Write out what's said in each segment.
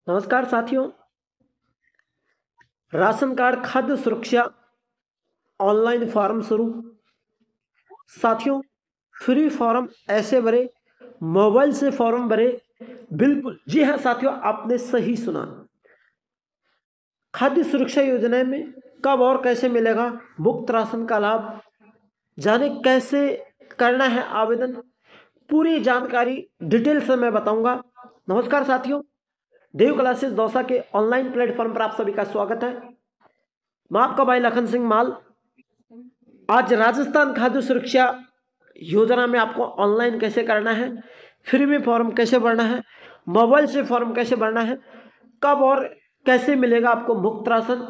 नमस्कार साथियों, ration card खाद्य सुरक्षा ऑनलाइन फॉर्म शुरू। साथियों, फ्री फॉर्म ऐसे भरे, मोबाइल से फॉर्म भरे। बिल्कुल जी हाँ साथियों, आपने सही सुना। खाद्य सुरक्षा योजना में कब और कैसे मिलेगा मुफ्त राशन का लाभ, जाने कैसे करना है आवेदन, पूरी जानकारी डिटेल से मैं बताऊंगा। नमस्कार साथियों, देव क्लासेस दौसा के ऑनलाइन प्लेटफॉर्म पर आप सभी का स्वागत है। मैं आपका भाई लखन सिंह माल। आज राजस्थान खाद्य सुरक्षा योजना में आपको ऑनलाइन कैसे करना है, फ्री में फॉर्म कैसे भरना है, मोबाइल से फॉर्म कैसे भरना है, कब और कैसे मिलेगा आपको मुफ्त राशन,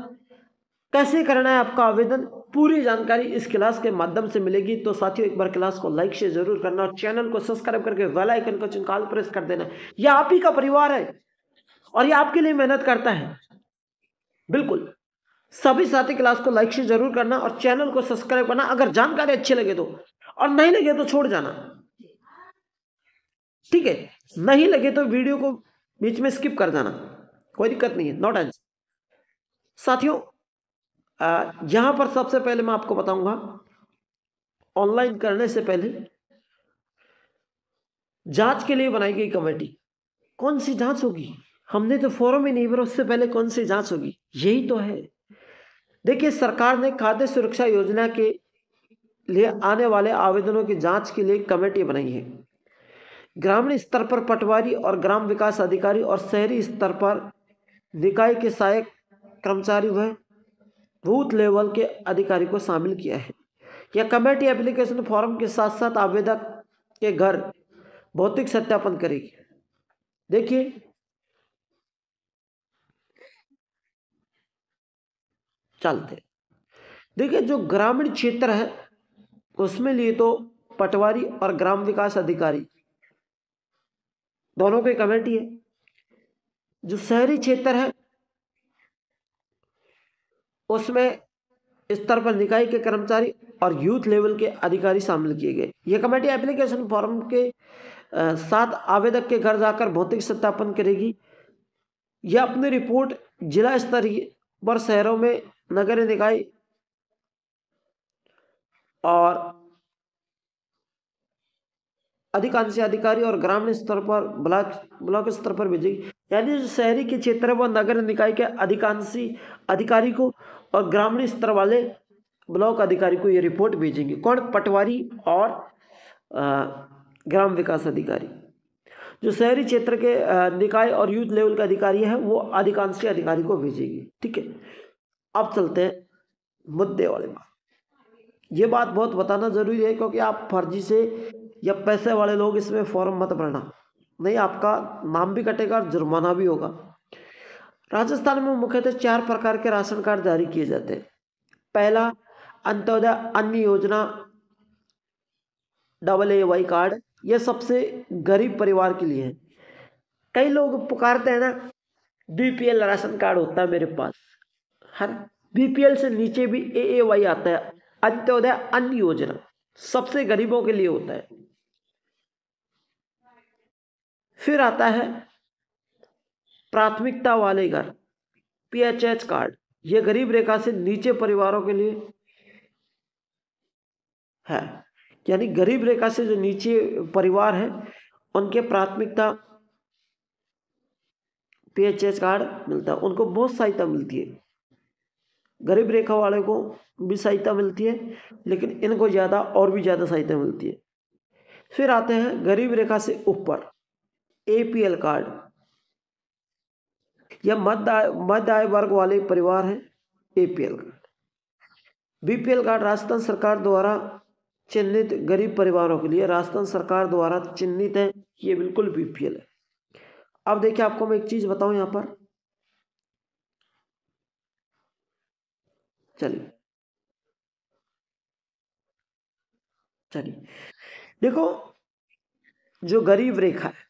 कैसे करना है आपका आवेदन, पूरी जानकारी इस क्लास के माध्यम से मिलेगी। तो साथियों, एक बार क्लास को लाइक शेयर जरूर करना और चैनल को सब्सक्राइब करके बेल आइकन को चिन्ह प्रेस कर देना। यह आप ही का परिवार है और ये आपके लिए मेहनत करता है। बिल्कुल सभी साथी क्लास को लाइक शेयर जरूर करना और चैनल को सब्सक्राइब करना अगर जानकारी अच्छी लगे तो, और नहीं लगे तो छोड़ जाना। ठीक है, नहीं लगे तो वीडियो को बीच में स्किप कर जाना, कोई दिक्कत नहीं है, नॉट एंड। साथियों, यहां पर सबसे पहले मैं आपको बताऊंगा, ऑनलाइन करने से पहले जांच के लिए बनाई गई कमेटी। कौन सी जांच होगी? हमने तो फॉर्म ही नहीं भरा, उससे पहले कौन सी जांच होगी? यही तो है। देखिए, सरकार ने खाद्य सुरक्षा योजना के लिए आने वाले आवेदनों की जांच के लिए कमेटी बनाई है। ग्रामीण स्तर पर पटवारी और ग्राम विकास अधिकारी और शहरी स्तर पर निकाय के सहायक कर्मचारी व बूथ लेवल के अधिकारी को शामिल किया है। यह कमेटी एप्लीकेशन फॉर्म के साथ साथ आवेदक के घर भौतिक सत्यापन करेगी। देखिए, चलते देखिए, जो ग्रामीण क्षेत्र है उसमें लिए तो पटवारी और ग्राम विकास अधिकारी दोनों की कमेटी है। जो शहरी क्षेत्र है उसमें स्तर पर निकाय के कर्मचारी और यूथ लेवल के अधिकारी शामिल किए गए। यह कमेटी एप्लीकेशन फॉर्म के साथ आवेदक के घर जाकर भौतिक सत्यापन करेगी। यह अपनी रिपोर्ट जिला स्तरीय पर शहरों में नगर निकाय और अधिकांश अधिकारी और ग्रामीण स्तर पर ब्लॉक स्तर पर भेजेगी। यानी जो शहरी के क्षेत्र है वो नगर निकाय के अधिकांशी अधिकारी को और ग्रामीण स्तर वाले ब्लॉक अधिकारी को ये रिपोर्ट भेजेंगे। कौन? पटवारी और ग्राम विकास अधिकारी। जो शहरी क्षेत्र के निकाय और यूथ लेवल के अधिकारी है वो अधिकांशी अधिकारी को भेजेगी। ठीक है, अब चलते हैं मुद्दे वाले बात। ये बात बहुत बताना जरूरी है क्योंकि आप फर्जी से या पैसे वाले लोग इसमें फॉर्म मत भरना, नहीं आपका नाम भी कटेगा और जुर्माना भी होगा। राजस्थान में मुख्यतः 4 प्रकार के राशन कार्ड जारी किए जाते हैं। पहला, अंत्योदय अन्न योजना AA कार्ड। यह सबसे गरीब परिवार के लिए है। कई लोग पुकारते हैं ना, BPL राशन कार्ड होता है मेरे पास, है ना। BPL से नीचे भी AAY आता है, अंत्योदय अन्न योजना, सबसे गरीबों के लिए होता है। फिर आता है प्राथमिकता वाले घर, PHH कार्ड। यह गरीब रेखा से नीचे परिवारों के लिए है, यानी गरीब रेखा से जो नीचे परिवार है उनके प्राथमिकता PHH कार्ड मिलता है, उनको बहुत सहायता मिलती है। गरीब रेखा वाले को भी सहायता मिलती है लेकिन इनको ज़्यादा और भी ज़्यादा सहायता मिलती है। फिर आते हैं गरीब रेखा से ऊपर, APL कार्ड। यह मध्य आय वर्ग वाले परिवार हैं। APL card. BPL card Rajasthan सरकार द्वारा चिन्हित गरीब परिवारों के लिए, राजस्थान सरकार द्वारा चिन्हित है, ये बिल्कुल BPL है। अब देखिए, आपको मैं एक चीज बताऊं यहां पर, चलिए चलिए देखो, जो गरीब रेखा है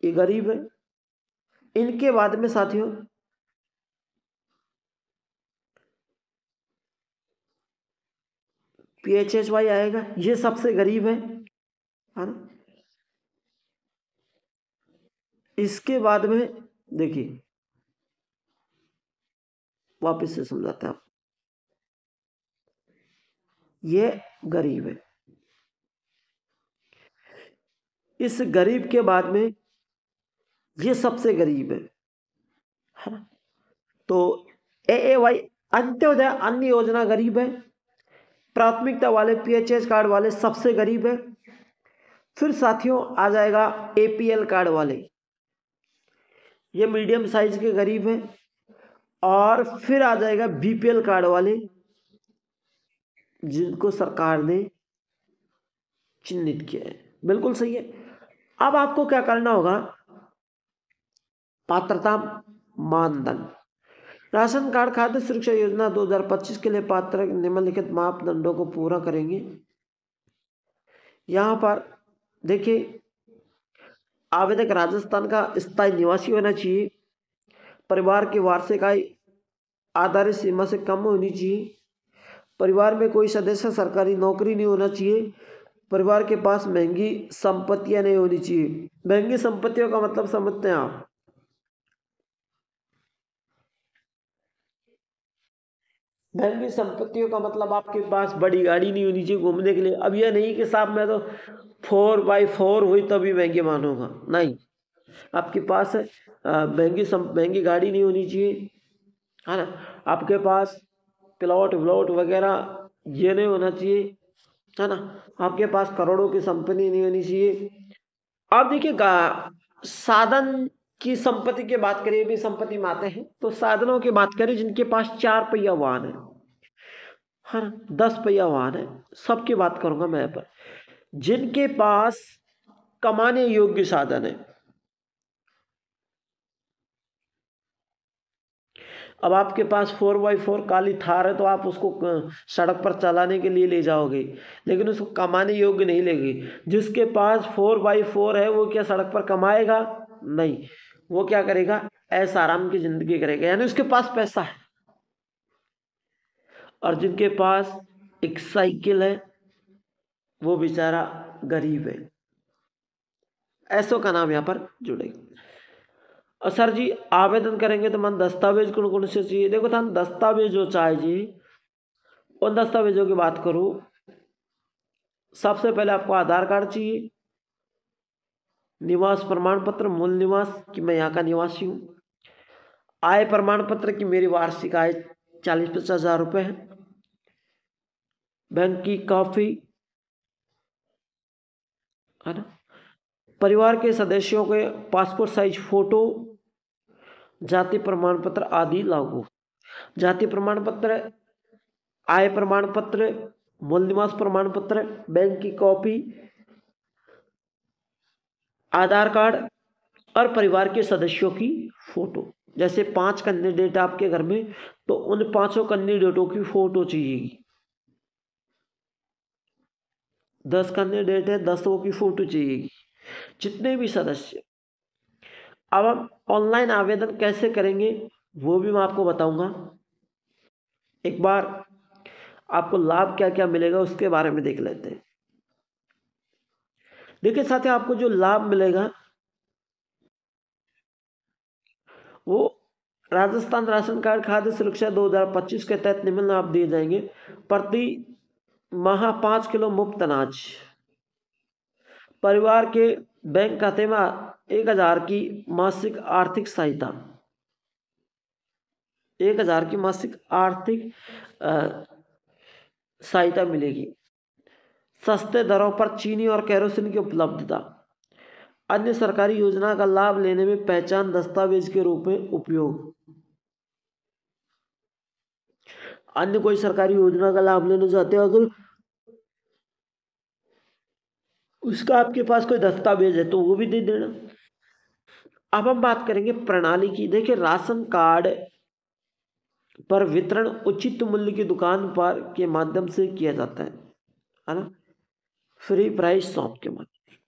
ये गरीब है, इनके बाद में साथियों PHHY आएगा, ये सबसे गरीब है ना। इसके बाद में देखिए, वापस से समझाते हैं आप, ये गरीब है। इस गरीब के बाद में ये सबसे गरीब है ना। तो AAY अंत्योदय अन्य योजना गरीब है, प्राथमिकता वाले PHS कार्ड वाले सबसे गरीब है। फिर साथियों आ जाएगा APL कार्ड वाले, ये मीडियम साइज के गरीब हैं। और फिर आ जाएगा BPL कार्ड वाले, जिनको सरकार ने चिन्हित किया है। बिल्कुल सही है। अब आपको क्या करना होगा, पात्रता मानदंड, राशन कार्ड खाद्य सुरक्षा योजना 2025 के लिए पात्र निम्नलिखित मापदंडों को पूरा करेंगे। यहां पर देखिए, आवेदक राजस्थान का स्थायी निवासी होना चाहिए, परिवार की वार्षिक आय आधारित सीमा से कम होनी चाहिए, परिवार में कोई सदस्य सरकारी नौकरी नहीं होना चाहिए, परिवार के पास महंगी संपत्तियां नहीं होनी चाहिए। महंगी संपत्तियों का मतलब समझते हैं आप, महंगी संपत्तियों का मतलब आपके पास बड़ी गाड़ी नहीं होनी चाहिए घूमने के लिए। अब यह नहीं कि साहब मैं तो 4x4 हुई तभी महंगी मानूंगा, नहीं। आपके पास महंगी गाड़ी नहीं होनी चाहिए, है ना। आपके पास प्लॉट व्लॉट वगैरह ये नहीं होना चाहिए, है ना। आपके पास करोड़ों की संपत्ति नहीं होनी चाहिए। अब देखिए, साधन की संपत्ति की बात करें, भी संपत्ति में आते हैं, तो साधनों की बात करें जिनके पास 4 पहिया वाहन है ना, 10 पहिया वाहन है, सबकी बात करूंगा मैं यहाँ पर, जिनके पास कमाने योग्य साधन है। अब आपके पास 4x4 काली थार है, तो आप उसको सड़क पर चलाने के लिए ले जाओगे, लेकिन उसको कमाने योग्य नहीं लेगी। जिसके पास 4x4 है वो क्या सड़क पर कमाएगा? नहीं, वो क्या करेगा? ऐसा आराम की जिंदगी करेगा, यानी उसके पास पैसा है। और जिनके पास एक साइकिल है वो बेचारा गरीब है। ऐसों का नाम यहाँ पर जुड़ेगा। और सर जी आवेदन करेंगे तो मन दस्तावेज कौन कौन से चाहिए? देखो था दस्तावेज जो चाहिए, उन दस्तावेजों की बात करूँ, सबसे पहले आपको आधार कार्ड चाहिए, निवास प्रमाण पत्र, मूल निवास कि मैं यहाँ का निवासी हूँ, आय प्रमाण पत्र की मेरी वार्षिक आय 40-50 हज़ार रुपये है, बैंक की कॉपी, है ना, परिवार के सदस्यों के पासपोर्ट साइज फोटो, जाति प्रमाण पत्र आदि लागू। जाति प्रमाण पत्र, आय प्रमाण पत्र, मूल निवास प्रमाण पत्र, बैंक की कॉपी, आधार कार्ड और परिवार के सदस्यों की फोटो। जैसे 5 कैंडिडेट आपके घर में, तो उन 5 कैंडिडेटों की फोटो चाहिए। 10 कैंडिडेट है, 10 की फोटो चाहिए, जितने भी सदस्य। अब हम ऑनलाइन आवेदन कैसे करेंगे वो भी मैं आपको बताऊंगा। एक बार आपको लाभ क्या क्या मिलेगा उसके बारे में देख लेते हैं। देखिए साथियों, आपको जो लाभ मिलेगा वो राजस्थान राशन कार्ड खाद्य सुरक्षा 2025 के तहत निम्न लाभ दिए जाएंगे। प्रति माह 5 किलो मुफ्त अनाज, परिवार के बैंक खाते में 1,000 की मासिक आर्थिक सहायता, 1,000 की मासिक आर्थिक सहायता मिलेगी, सस्ते दरों पर चीनी और केरोसिन की उपलब्धता, अन्य सरकारी योजना का लाभ लेने में पहचान दस्तावेज के रूप में उपयोग। अन्य कोई सरकारी योजना का लाभ लेना चाहते हो अगर, उसका आपके पास कोई दस्तावेज है तो वो भी दे देना। अब हम बात करेंगे प्रणाली की। देखिए, राशन कार्ड पर वितरण उचित मूल्य की दुकान पर के माध्यम से किया जाता है ना, फ्री प्राइस शॉप के माध्यम से।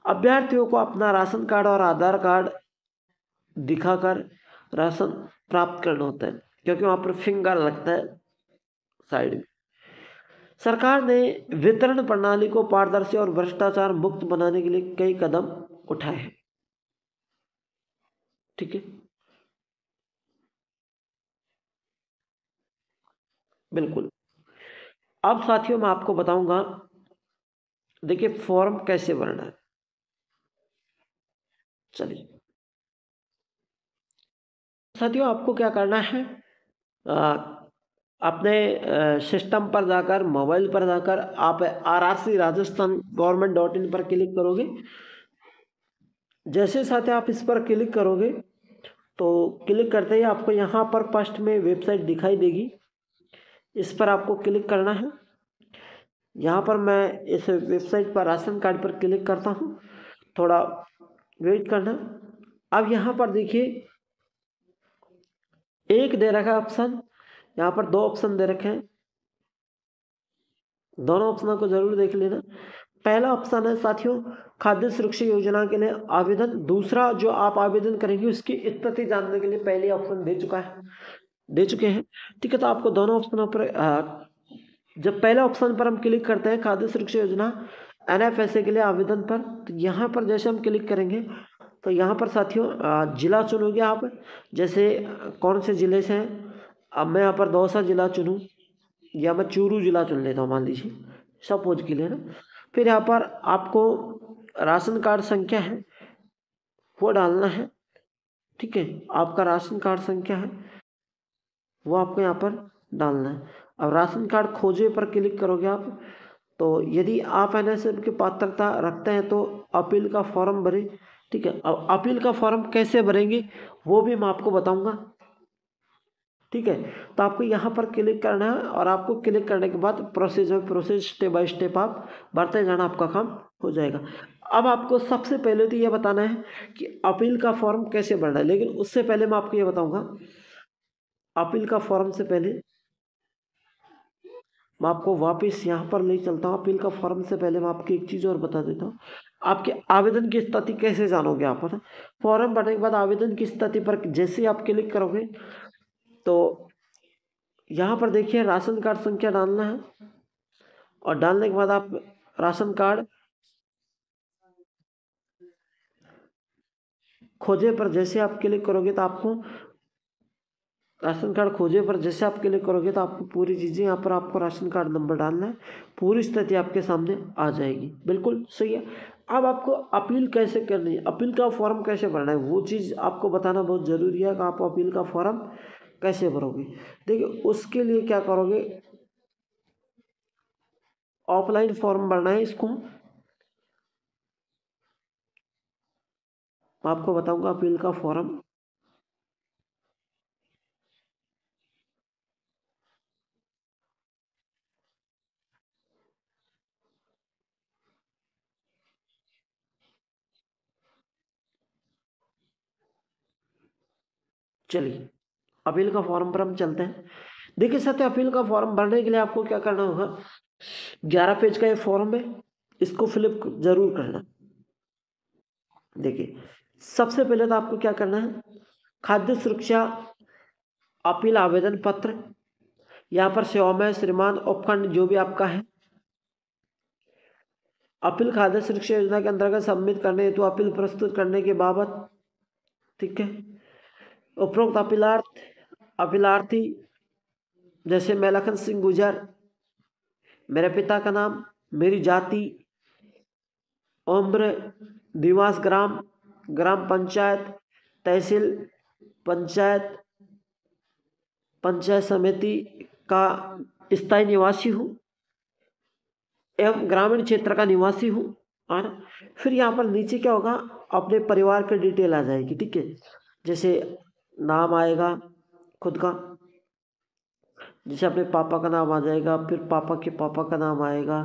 अभ्यर्थियों को अपना राशन कार्ड और आधार कार्ड दिखाकर राशन प्राप्त करना होता है, क्योंकि वहाँ पर फिंगर लगता है साइड में। सरकार ने वितरण प्रणाली को पारदर्शी और भ्रष्टाचार मुक्त बनाने के लिए कई कदम उठाए हैं। ठीक है, बिल्कुल। अब साथियों मैं आपको बताऊंगा, देखिए फॉर्म कैसे भरना है। चलिए साथियों, आपको क्या करना है, अ, अपने सिस्टम पर जाकर, मोबाइल पर जाकर आप RRC राजस्थान government.in पर क्लिक करोगे। जैसे साथ आप इस पर क्लिक करोगे तो क्लिक करते ही आपको यहाँ पर फर्स्ट में वेबसाइट दिखाई देगी, इस पर आपको क्लिक करना है। यहाँ पर मैं इस वेबसाइट पर राशन कार्ड पर क्लिक करता हूँ, थोड़ा वेट करना। अब यहाँ पर देखिए एक दे रखा है ऑप्शन, यहाँ पर दो ऑप्शन दे रखे हैं, दोनों ऑप्शनों को जरूर देख लेना। पहला ऑप्शन है साथियों खाद्य सुरक्षा योजना के लिए आवेदन। दूसरा जो आप आवेदन करेंगे उसकी स्थिति जानने के लिए पहले ऑप्शन दे चुके हैं। ठीक है, तो आपको दोनों ऑप्शनों पर जब पहले ऑप्शन पर हम क्लिक करते हैं खाद्य सुरक्षा योजना NFSA के लिए आवेदन पर, तो यहाँ पर जैसे हम क्लिक करेंगे तो यहाँ पर साथियों जिला चुनोगे आप, जैसे कौन से ज़िले से हैं। अब मैं यहाँ पर दौसा जिला चुनूँ या मैं चूरू जिला चुन लेता हूँ, मान लीजिए सपोज के लिए ना। फिर यहाँ पर आपको राशन कार्ड संख्या है वो डालना है। ठीक है, आपका राशन कार्ड संख्या है वो आपको यहाँ पर डालना है। अब राशन कार्ड खोजे पर क्लिक करोगे आप, तो यदि आप NSF की पात्रता रखते हैं तो अपील का फॉर्म भरें। ठीक है, अब अपील का फॉर्म कैसे भरेंगे वो भी मैं आपको बताऊंगा। ठीक है, तो आपको यहाँ पर क्लिक करना है और आपको क्लिक करने के बाद प्रोसेस स्टेप बाय स्टेप आप बढ़ते जाना, आपका काम हो जाएगा। अब आपको सबसे पहले तो ये बताना है कि अपील का फॉर्म कैसे भरना है, लेकिन उससे पहले मैं आपको ये बताऊंगा, अपील का फॉर्म से पहले मैं आपको वापस यहाँ पर ले चलता हूँ। अपील का फॉर्म से पहले मैं आपको एक चीज़ और बता देता हूँ, आपके आवेदन की स्थिति कैसे जानोगे आप, है ना। फॉर्म भरने के बाद आवेदन की स्थिति पर जैसे ही आप क्लिक करोगे तो यहाँ पर देखिए राशन कार्ड संख्या डालना है, और डालने के बाद आप राशन कार्ड खोजे पर जैसे आप क्लिक करोगे तो आपको राशन कार्ड खोजे पर जैसे आप क्लिक करोगे तो आपको पूरी चीज़ें यहाँ पर आपको राशन कार्ड नंबर डालना है, पूरी स्थिति आपके सामने आ जाएगी। बिल्कुल सही है। अब आपको अपील कैसे करनी है, अपील का फॉर्म कैसे भरना है, वो चीज़ आपको बताना बहुत ज़रूरी है कि आप अपील का फॉर्म कैसे भरोगे। देखिए उसके लिए क्या करोगे, ऑफलाइन फॉर्म भरना है। इसको मैं आपको बताऊंगा अपील का फॉर्म। चलिए अपील का फॉर्म पर हम चलते हैं। देखिए सत्य, अपील का फॉर्म भरने के लिए आपको क्या करना होगा, 11 पेज का ये फॉर्म है, इसको फिलअप जरूर करना। देखिए सबसे पहले तो आपको क्या करना है, खाद्य सुरक्षा अपील आवेदन पत्र, यहाँ पर सेवा में श्रीमान उपखंड जो भी आपका है, अपील खाद्य सुरक्षा योजना के अंतर्गत सबमिट करने हेतु अपील प्रस्तुत करने के बाबत। ठीक है, उपरोक्त अपीलार्थी जैसे मैं लखन सिंह गुजर, मेरे पिता का नाम, मेरी जाति, उम्र, निवास ग्राम, ग्राम पंचायत, तहसील, पंचायत, पंचायत समिति का स्थायी निवासी हूँ एवं ग्रामीण क्षेत्र का निवासी हूँ। और फिर यहाँ पर नीचे क्या होगा, अपने परिवार की डिटेल आ जाएगी। ठीक है, जैसे नाम आएगा खुद का, जैसे अपने पापा का नाम आ जाएगा, फिर पापा के पापा का नाम आएगा,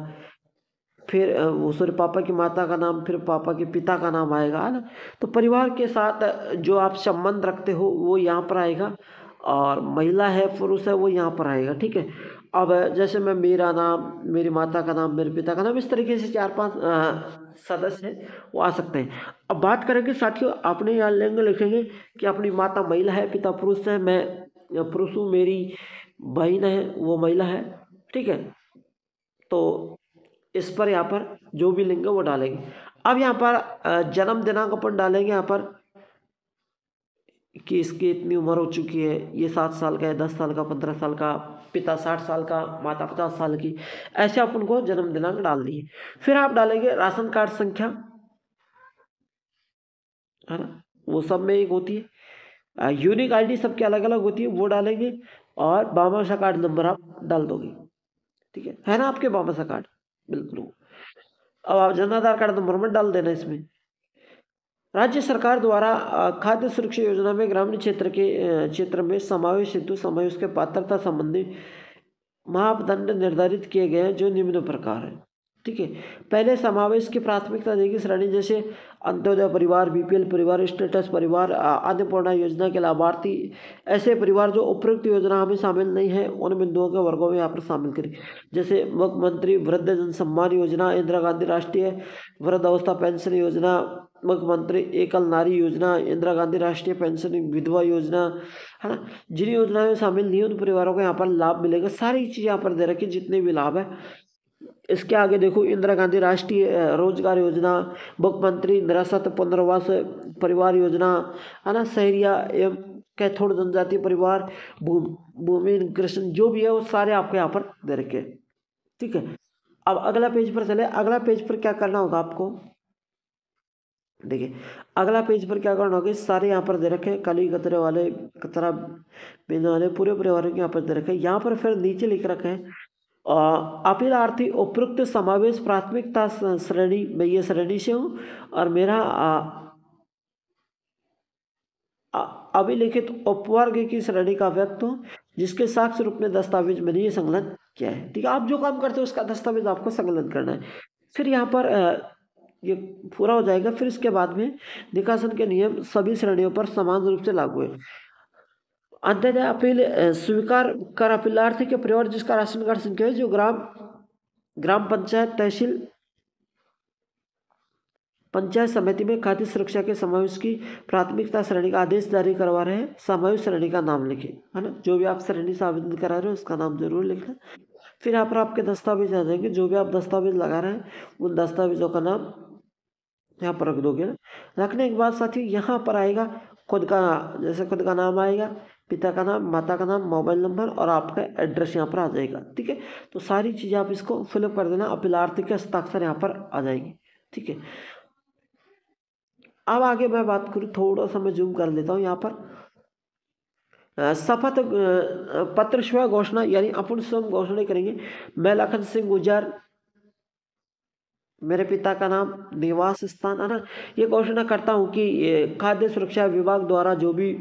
फिर वो सॉरी पापा की माता का नाम, फिर पापा के पिता का नाम आएगा, है ना। तो परिवार के साथ जो आप संबंध रखते हो वो यहाँ पर आएगा, और महिला है पुरुष है वो यहाँ पर आएगा। ठीक है, अब जैसे मैं मेरा नाम, मेरी माता का नाम, मेरे पिता का नाम, इस तरीके से 4-5 सदस्य हैं वो आ सकते हैं। अब बात करेंगे साथियों, आपने यहाँ लिखेंगे कि अपनी माता महिला है, पिता पुरुष है, मैं पुरुष हूँ, मेरी बहन है वो महिला है, ठीक है। तो इस पर यहाँ पर जो भी लिंग है वो डालेंगे। अब यहाँ पर जन्म दिनांक अपन डालेंगे यहाँ पर कि इसकी इतनी उम्र हो चुकी है, ये 7 साल का है, 10 साल का, 15 साल का, पिता 60 साल का, माता 50 साल की, ऐसे आप उनको जन्म दिनांक डाल दिए। फिर आप डालेंगे राशन कार्ड संख्या, है ना, वो सब में एक होती है। यूनिक आईडी सबके अलग अलग होती है, वो डालेंगे। और बामाशा कार्ड नंबर आप डाल दोगे, ठीक है ना, आपके बामाशा कार्ड बिल्कुल। अब आप जन आधार कार्ड नंबर में डाल देना इसमें। राज्य सरकार द्वारा खाद्य सुरक्षा योजना में ग्रामीण क्षेत्र में समावेश हेतु समय उसके पात्रता संबंधी मापदंड निर्धारित किए गए हैं जो निम्न प्रकार है, ठीक है। पहले समावेश की प्राथमिकता देगी श्रेणी, जैसे अंत्योदय परिवार, बीपीएल परिवार, स्टेटस परिवार, अन्नपूर्णा योजना के लाभार्थी, ऐसे परिवार जो उपरोक्त योजना में शामिल नहीं है उन बिंदुओं के वर्गों में यहाँ पर शामिल करें, जैसे मुख्यमंत्री वृद्ध जन सम्मान योजना, इंदिरा गांधी राष्ट्रीय वृद्धावस्था पेंशन योजना, मुख्यमंत्री एकल नारी योजना, इंदिरा गांधी राष्ट्रीय पेंशन विधवा योजना, है ना। जिन योजनाओं में शामिल नहीं है उन परिवारों को यहाँ पर लाभ मिलेगा। सारी चीज़ यहाँ पर दे रखी, जितने भी लाभ है। इसके आगे देखो, इंदिरा गांधी राष्ट्रीय रोजगार योजना, मुख्यमंत्री निराश्रित पुनर्वास परिवार योजना, है ना, शहरिया एवं कैथोड़ जनजाति परिवार, भूमि कृष्ण, जो भी है वो सारे आपको यहाँ पर दे रखे, ठीक है। अब अगला पेज पर चले। अगला पेज पर क्या करना होगा आपको, देखिए अगला पेज पर क्या करना होगा, सारे यहाँ पर दे रखे हैं, काली कतरे वाले, कतरा बिना वाले, पूरे परिवारों के यहाँ पर दे रखे हैं। यहाँ पर फिर नीचे लिख रखे हैं अपीलार्थी उपयुक्त समावेश प्राथमिकता श्रेणी, मैं ये श्रेणी से हूँ और मेरा अभिलिखित उपवर्ग की श्रेणी का व्यक्ति हूँ जिसके साक्ष्य रूप में दस्तावेज मैंने ये संकलन किया है, ठीक है। आप जो काम करते हो उसका दस्तावेज आपको संकलन करना है। फिर यहाँ पर ये पूरा हो जाएगा। फिर इसके बाद में निकासन के नियम सभी श्रेणियों पर समान रूप से लागू है। अंततः अपील स्वीकार कर अपीलार्थी के परिवार जिसका राशन कार्ड संख्या है, जो ग्राम पंचायत, तहसील, पंचायत समिति में खाद्य सुरक्षा के समावेश की प्राथमिकता श्रेणी का आदेश जारी करवा रहे हैं, समावेश श्रेणी का नाम लिखें, है ना। जो भी आप श्रेणी से आवेदन करा रहे हो उसका नाम जरूर लिखें। फिर यहाँ पर आपके दस्तावेज आ जाएंगे, जो भी आप दस्तावेज लगा रहे हैं उन दस्तावेजों का नाम यहाँ पर रख दोगे ना। रखने के बाद साथियों यहाँ पर आएगा खुद का, जैसे खुद का नाम आएगा, पिता का नाम, माता का नाम, मोबाइल नंबर और आपका एड्रेस यहाँ पर आ जाएगा, ठीक है। तो सारी चीज़ें आप इसको फिलअप कर देना, अपीलार्थी के हस्ताक्षर यहाँ पर आ जाएंगे, ठीक है। अब आगे मैं बात करूँ, थोड़ा सा मैं जूम कर लेता हूँ यहाँ पर। शपथ पत्र स्व घोषणा, यानी अपन स्वयं घोषणा करेंगे। मैं लखन सिंह गुजर, मेरे पिता का नाम, निवास स्थान, है ना, ये घोषणा करता हूँ कि खाद्य सुरक्षा विभाग द्वारा जो भी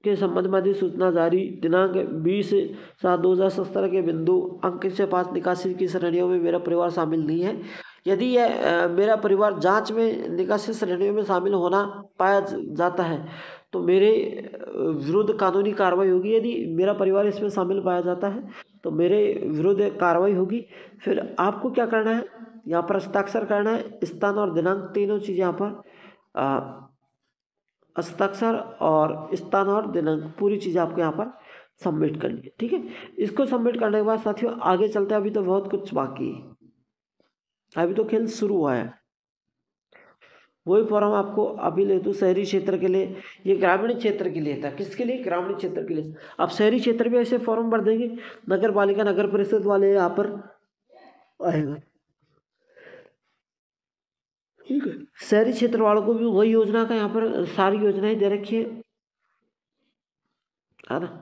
के संबंध में अधिसूचना जारी दिनांक 20/7/2017 के बिंदु अंक से 5 निकासी की श्रेणियों में मेरा परिवार शामिल नहीं है। यदि यह मेरा परिवार जांच में निकासी श्रेणियों में शामिल होना पाया जाता है तो मेरे विरुद्ध कानूनी कार्रवाई होगी। यदि मेरा परिवार इसमें शामिल पाया जाता है तो मेरे विरुद्ध कार्रवाई होगी। फिर आपको क्या करना है, यहाँ पर हस्ताक्षर करना है, स्थान और दिनांक, तीनों चीज़ यहाँ पर हस्ताक्षर और स्थान और दिनांक, पूरी चीज़ आपको यहाँ पर सबमिट करनी है, ठीक है। इसको सबमिट करने के बाद साथियों आगे चलते हैं, अभी तो बहुत कुछ बाकी है, अभी तो खेल शुरू हुआ है। वही फॉर्म आपको अभी ले, तो शहरी क्षेत्र के लिए, ये ग्रामीण क्षेत्र के लिए था, किसके लिए, ग्रामीण क्षेत्र के लिए। अब शहरी क्षेत्र में ऐसे फॉर्म भर देंगे, नगर पालिका, नगर परिषद वाले यहाँ पर आएगा, ठीक है। शहरी क्षेत्र वालों को भी वही योजना का यहाँ पर सारी योजनाएं दे रखी है ना।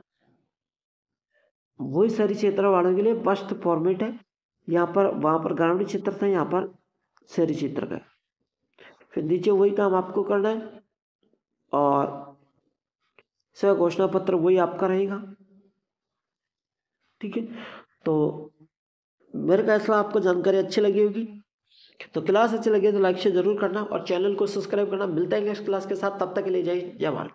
वही शहरी क्षेत्र वालों के लिए फर्स्ट फॉर्मेट है, यहाँ पर, वहाँ पर ग्रामीण क्षेत्र था, यहाँ पर शहरी क्षेत्र का। फिर नीचे वही काम आपको करना है और स्व घोषणा पत्र वही आपका रहेगा, ठीक है। तो मेरे ख्याल से आपको जानकारी अच्छी लगी होगी। तो क्लास अच्छी लगी तो लाइक शेयर जरूर करना और चैनल को सब्सक्राइब करना। मिलता है नेक्स्ट क्लास के साथ, तब तक के लिए जय भारत।